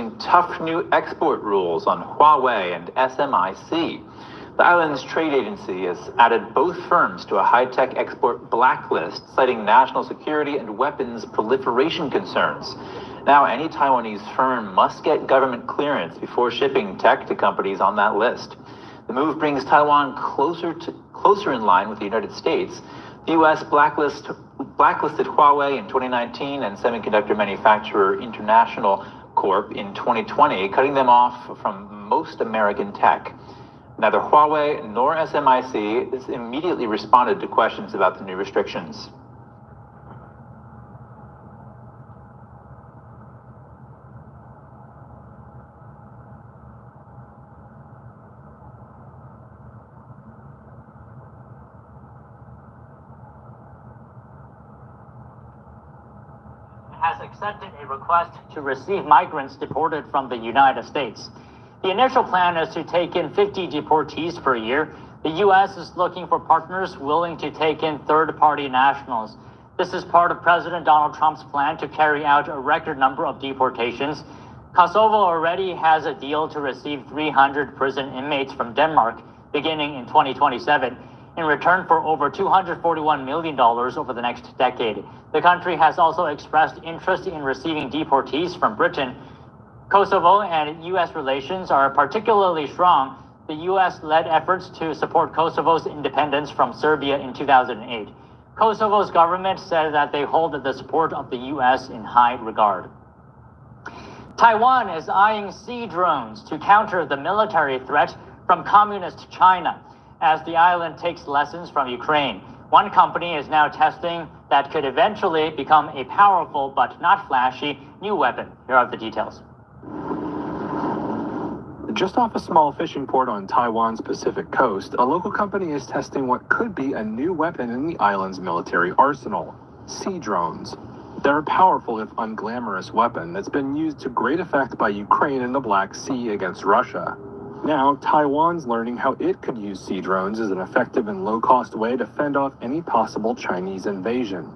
imposing tough new export rules on Huawei and SMIC. The island's trade agency has added both firms to a high-tech export blacklist, citing national security and weapons proliferation concerns. Now, any Taiwanese firm must get government clearance before shipping tech to companies on that list. The move brings Taiwan closer in line with the United States. The U.S. blacklisted Huawei in 2019 and semiconductor manufacturer International Corp in 2020, cutting them off from most American tech. Neither Huawei nor SMIC has immediately responded to questions about the new restrictions. Has accepted a request to receive migrants deported from the United States. The initial plan is to take in 50 deportees per year. The U.S. is looking for partners willing to take in third-party nationals. This is part of President Donald Trump's plan to carry out a record number of deportations. Kosovo already has a deal to receive 300 prison inmates from Denmark beginning in 2027. In return for over $241 million over the next decade. The country has also expressed interest in receiving deportees from Britain. Kosovo and U.S. relations are particularly strong. The U.S. led efforts to support Kosovo's independence from Serbia in 2008. Kosovo's government said that they hold the support of the U.S. in high regard. Taiwan is eyeing sea drones to counter the military threat from communist China, as the island takes lessons from Ukraine. One company is now testing that could eventually become a powerful but not flashy new weapon. Here are the details. Just off a small fishing port on Taiwan's Pacific coast, a local company is testing what could be a new weapon in the island's military arsenal: sea drones. They're a powerful, if unglamorous, weapon that's been used to great effect by Ukraine in the Black Sea against Russia. Now, Taiwan's learning how it could use sea drones as an effective and low-cost way to fend off any possible Chinese invasion.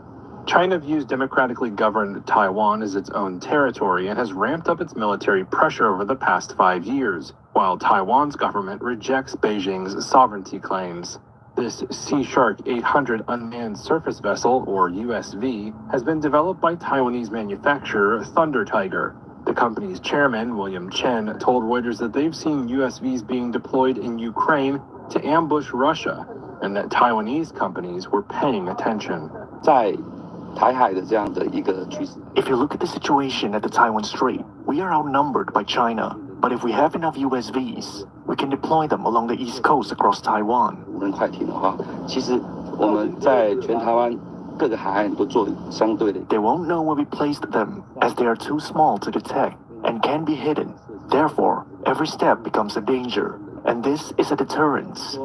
China views democratically governed Taiwan as its own territory and has ramped up its military pressure over the past 5 years, while Taiwan's government rejects Beijing's sovereignty claims. This Sea Shark 800 unmanned surface vessel, or USV, has been developed by Taiwanese manufacturer Thunder Tiger. The company's chairman, William Chen, told Reuters that they've seen USVs being deployed in Ukraine to ambush Russia, and that Taiwanese companies were paying attention. If you look at the situation at the Taiwan Strait, we are outnumbered by China. But if we have enough USVs, we can deploy them along the east coast across Taiwan. They won't know where we placed them, as they are too small to detect and can be hidden. Therefore, every step becomes a danger, and this is a deterrence.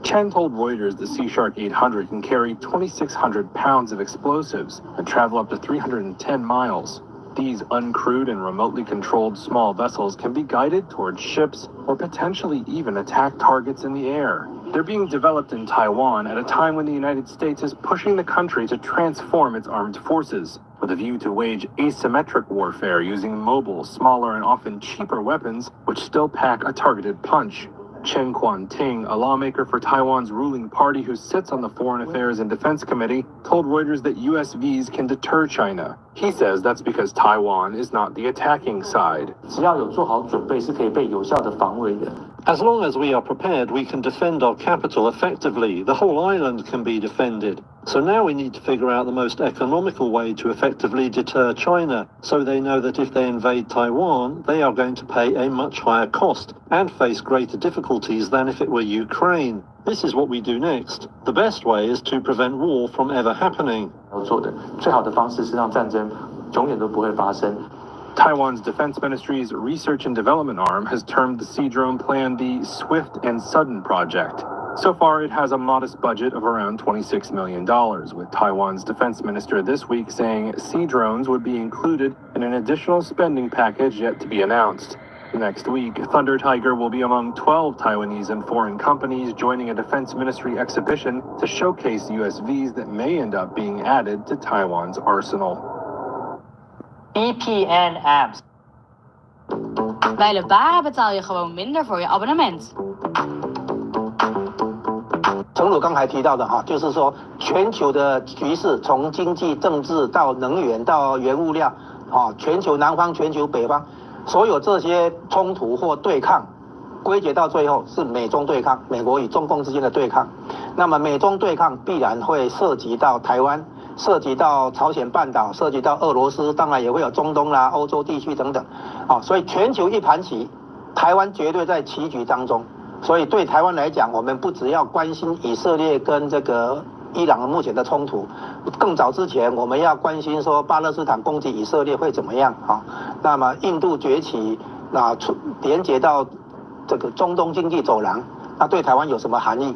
Chen told Reuters the Sea Shark 800 can carry 2,600 pounds of explosives and travel up to 310 miles. These uncrewed and remotely controlled small vessels can be guided towards ships or potentially even attack targets in the air. They're being developed in Taiwan at a time when the United States is pushing the country to transform its armed forces, with a view to wage asymmetric warfare using mobile, smaller, and often cheaper weapons, which still pack a targeted punch. Chen Kuan-ting, a lawmaker for Taiwan's ruling party who sits on the Foreign Affairs and Defense Committee, told Reuters that USVs can deter China. He says that's because Taiwan is not the attacking side. As long as we are prepared, we can defend our capital effectively. The whole island can be defended. So now we need to figure out the most economical way to effectively deter China, so they know that if they invade Taiwan, they are going to pay a much higher cost and face greater difficulties than if it were Ukraine. This is what we do next. The best way is to prevent war from ever happening. Taiwan's Defense Ministry's Research and Development arm has termed the sea drone plan the Swift and Sudden Project. So far, it has a modest budget of around $26 million, with Taiwan's defense minister this week saying sea drones would be included in an additional spending package yet to be announced. Next week, Thunder Tiger will be among 12 Taiwanese and foreign companies joining a defense ministry exhibition to showcase USVs that may end up being added to Taiwan's arsenal. VPN apps. Bij Lebara betaal je gewoon minder voor je abonnement. 诚如刚才提到的哈，就是说全球的局势，从经济、政治到能源到原物料，全球南方、全球北方，所有这些冲突或对抗，归结到最后是美中对抗，美国与中共之间的对抗。那么美中对抗必然会涉及到台湾，涉及到朝鲜半岛，涉及到俄罗斯，当然也会有中东啦、欧洲地区等等。所以全球一盘棋，台湾绝对在棋局当中。所以对台湾来讲，我们不只要关心以色列跟这个伊朗目前的冲突，更早之前我们要关心说巴勒斯坦攻击以色列会怎么样啊？那么印度崛起，连接到这个中东经济走廊，那对台湾有什么含义？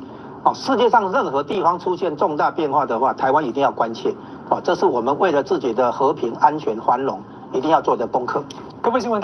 世界上任何地方出现重大变化的话，台湾一定要关切。这是我们为了自己的和平、安全、繁荣一定要做的功课。各位新闻